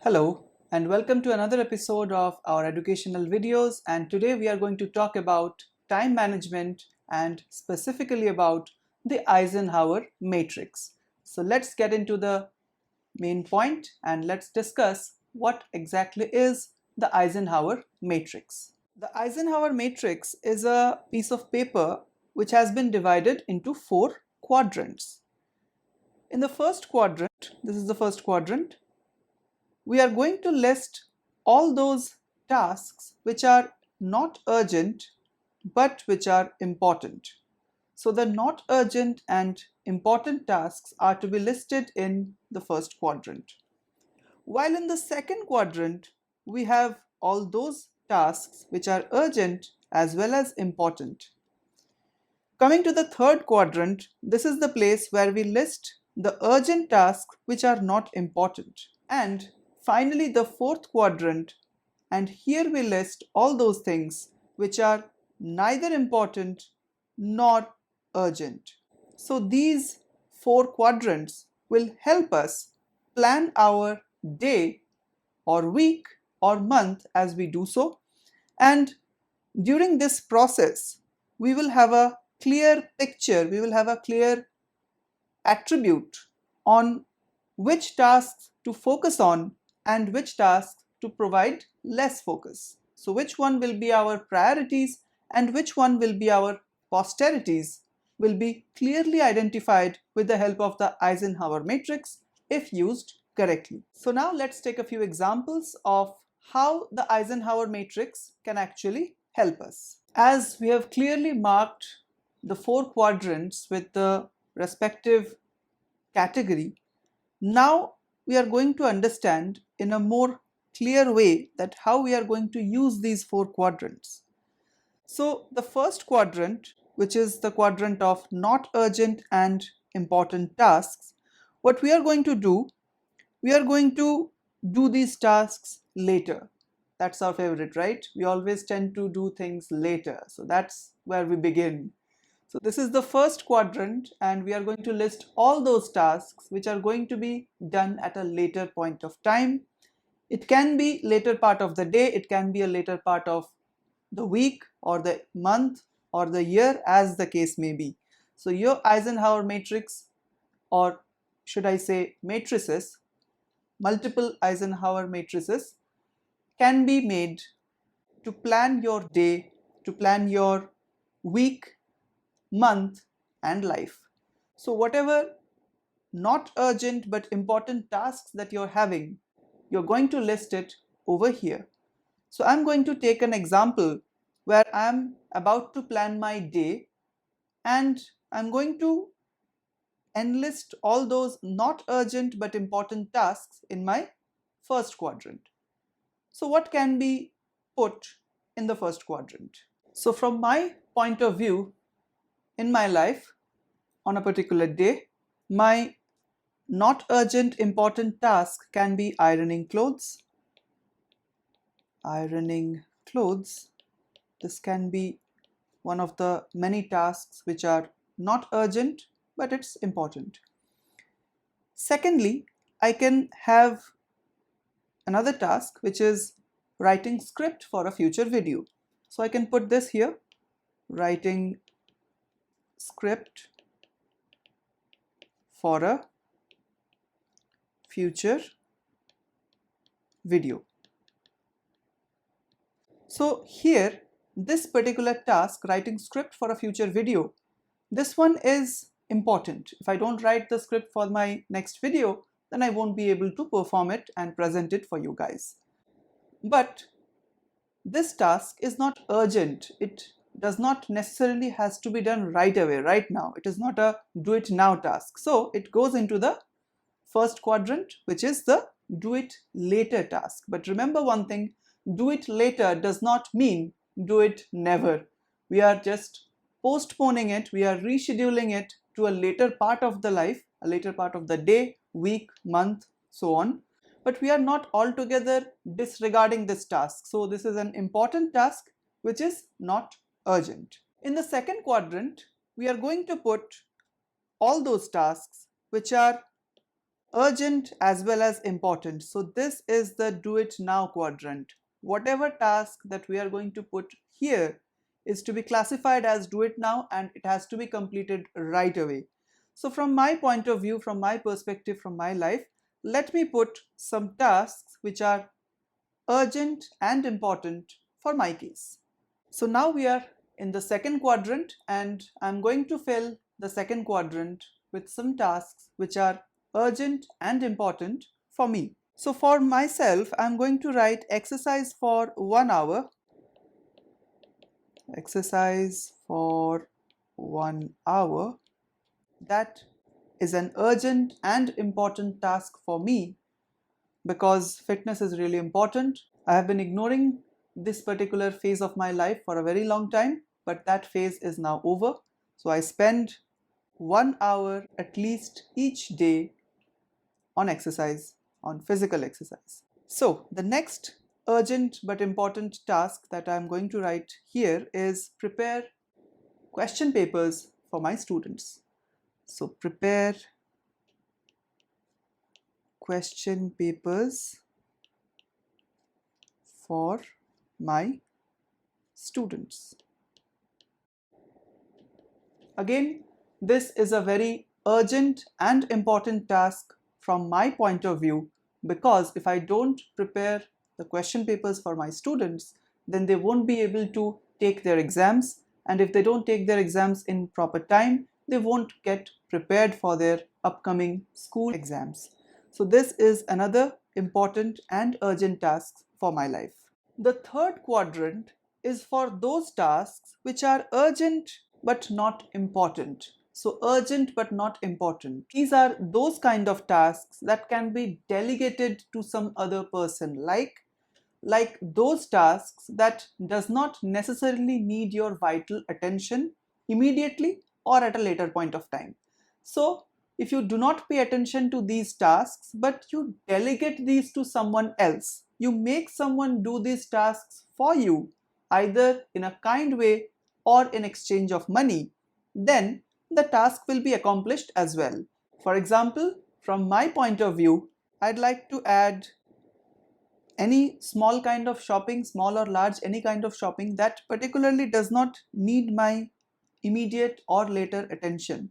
Hello and welcome to another episode of our educational videos, and today we are going to talk about time management and specifically about the Eisenhower Matrix. So let's get into the main point and let's discuss what exactly is the Eisenhower Matrix. The Eisenhower Matrix is a piece of paper which has been divided into four quadrants. In the first quadrant, this is the first quadrant, we are going to list all those tasks which are not urgent but which are important. So the not urgent and important tasks are to be listed in the first quadrant. While in the second quadrant, we have all those tasks which are urgent as well as important. Coming to the third quadrant, this is the place where we list the urgent tasks which are not important. And finally, the fourth quadrant, and here we list all those things which are neither important nor urgent. So these four quadrants will help us plan our day or week or month as we do so. And during this process, we will have a clear picture, we will have a clear attribute on which tasks to focus on and which tasks to provide less focus. So which one will be our priorities and which one will be our posterities will be clearly identified with the help of the Eisenhower matrix if used correctly. So now let's take a few examples of how the Eisenhower matrix can actually help us. As we have clearly marked the four quadrants with the respective category, now we are going to understand in a more clear way that how we are going to use these four quadrants. So the first quadrant, which is the quadrant of not urgent and important tasks, what we are going to do, we are going to do these tasks later. That's our favorite, right? We always tend to do things later. So that's where we begin. So this is the first quadrant, and we are going to list all those tasks which are going to be done at a later point of time. It can be later part of the day, it can be a later part of the week or the month or the year, as the case may be. So your Eisenhower matrix, or should I say matrices, multiple Eisenhower matrices can be made to plan your day, to plan your week, month and life. So whatever not urgent but important tasks that you're having, you're going to list it over here. So I'm going to take an example where I'm about to plan my day and I'm going to enlist all those not urgent but important tasks in my first quadrant. So what can be put in the first quadrant? So from my point of view, in my life, on a particular day, my not urgent important task can be ironing clothes. Ironing clothes. This can be one of the many tasks which are not urgent, but it's important. Secondly, I can have another task which is writing script for a future video. So I can put this here, writing script for a future video. So here, this particular task, writing script for a future video, this one is important. If I don't write the script for my next video, then I won't be able to perform it and present it for you guys. But this task is not urgent. It does not necessarily has to be done right away, right now. It is not a do it now task. So it goes into the first quadrant, which is the do it later task. But remember one thing, do it later does not mean do it never. We are just postponing it, we are rescheduling it to a later part of the life, a later part of the day, week, month, so on. But we are not altogether disregarding this task. So this is an important task which is not urgent. In the second quadrant, we are going to put all those tasks which are urgent as well as important. So this is the do it now quadrant. Whatever task that we are going to put here is to be classified as do it now, and it has to be completed right away. So from my point of view, from my perspective, from my life, let me put some tasks which are urgent and important for my case. So now we are in the second quadrant, and I'm going to fill the second quadrant with some tasks which are urgent and important for me. So for myself, I'm going to write exercise for 1 hour. Exercise for 1 hour. That is an urgent and important task for me because fitness is really important. I have been ignoring this particular phase of my life for a very long time, but that phase is now over. So I spend 1 hour at least each day on exercise, on physical exercise. So the next urgent but important task that I'm going to write here is prepare question papers for my students. So prepare question papers for my students. Again, this is a very urgent and important task from my point of view, because if I don't prepare the question papers for my students, then they won't be able to take their exams, and if they don't take their exams in proper time, they won't get prepared for their upcoming school exams. So this is another important and urgent task for my life. The third quadrant is for those tasks which are urgent but not important. So urgent but not important. These are those kind of tasks that can be delegated to some other person, like those tasks that does not necessarily need your vital attention immediately or at a later point of time. So if you do not pay attention to these tasks but you delegate these to someone else, you make someone do these tasks for you, either in a kind way or in exchange of money, then the task will be accomplished as well. For example, from my point of view, I'd like to add any small kind of shopping, small or large, any kind of shopping that particularly does not need my immediate or later attention.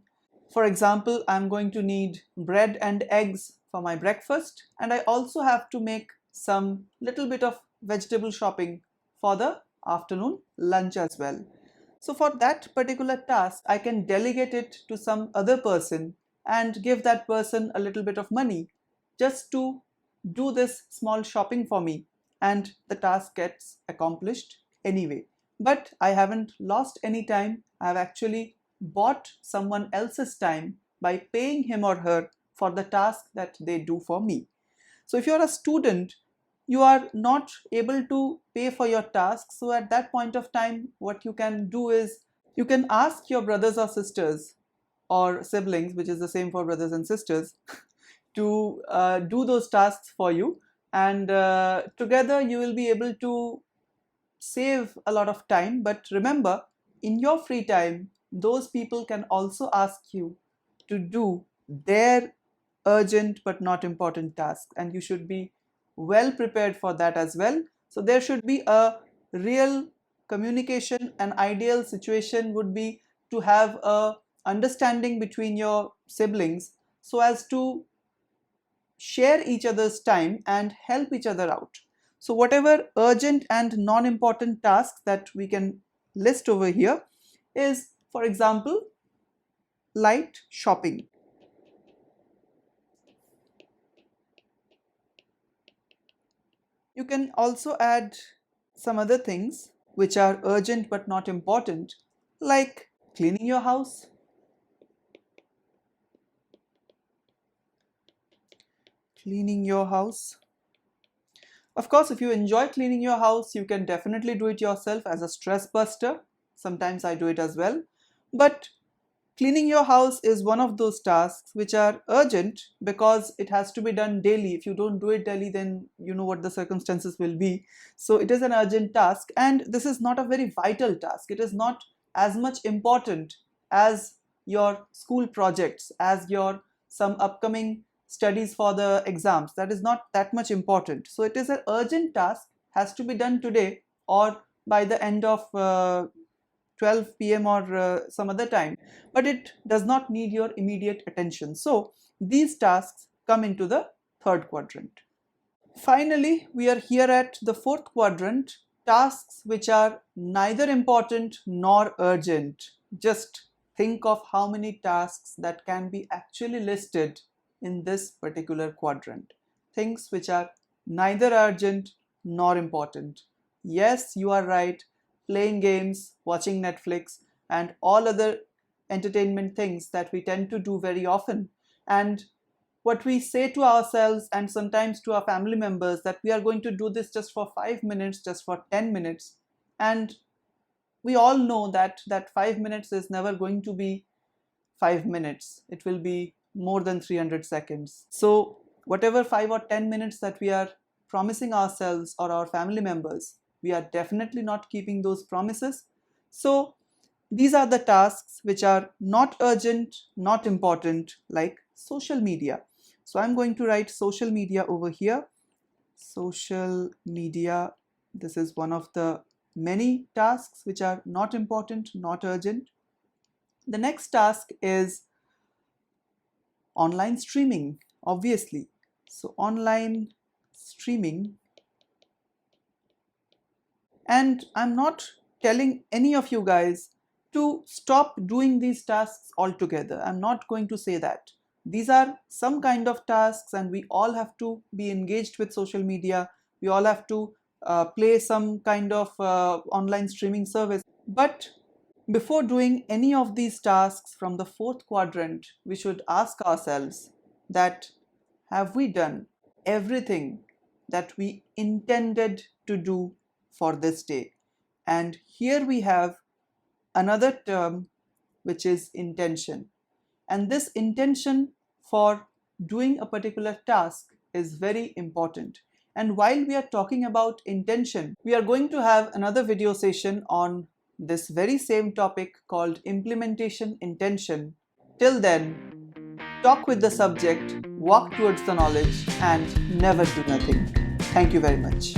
For example, I'm going to need bread and eggs for my breakfast, and I also have to make some little bit of vegetable shopping for the afternoon lunch as well. So for that particular task, I can delegate it to some other person and give that person a little bit of money just to do this small shopping for me, and the task gets accomplished anyway. But I haven't lost any time. I have actually bought someone else's time by paying him or her for the task that they do for me. So if you're a student, you are not able to pay for your tasks. So at that point of time, what you can do is you can ask your brothers or sisters or siblings, which is the same for brothers and sisters, to do those tasks for you, and together you will be able to save a lot of time. But remember, in your free time, those people can also ask you to do their urgent but not important tasks, and you should be well prepared for that as well. So there should be a real communication. An ideal situation would be to have a understanding between your siblings so as to share each other's time and help each other out. So whatever urgent and non-important tasks that we can list over here is, for example, light shopping. You can also add some other things which are urgent but not important, like cleaning your house, cleaning your house. Of course, if you enjoy cleaning your house, you can definitely do it yourself as a stress buster. Sometimes I do it as well. But cleaning your house is one of those tasks which are urgent because it has to be done daily. If you don't do it daily, then you know what the circumstances will be. So it is an urgent task, and this is not a very vital task. It is not as much important as your school projects, as your some upcoming studies for the exams. That is not that much important. So it is an urgent task, has to be done today or by the end of 12 p.m. or some other time, but it does not need your immediate attention. So these tasks come into the third quadrant. Finally, we are here at the fourth quadrant, tasks which are neither important nor urgent. Just think of how many tasks that can be actually listed in this particular quadrant. Things which are neither urgent nor important. Yes, you are right. Playing games, watching Netflix, and all other entertainment things that we tend to do very often. And what we say to ourselves and sometimes to our family members that we are going to do this just for 5 minutes, just for 10 minutes. And we all know that 5 minutes is never going to be 5 minutes. It will be more than 300 seconds. So whatever 5 or 10 minutes that we are promising ourselves or our family members, we are definitely not keeping those promises. So these are the tasks which are not urgent, not important, like social media. So I'm going to write social media over here. Social media, this is one of the many tasks which are not important, not urgent. The next task is online streaming, obviously. So online streaming. And I'm not telling any of you guys to stop doing these tasks altogether. I'm not going to say that. These are some kind of tasks and we all have to be engaged with social media. We all have to play some kind of online streaming service. But before doing any of these tasks from the fourth quadrant, we should ask ourselves that have we done everything that we intended to do for this day? And here we have another term which is intention. And this intention for doing a particular task is very important. And while we are talking about intention, we are going to have another video session on this very same topic called implementation intention. Till then, talk with the subject, walk towards the knowledge, and never do nothing. Thank you very much.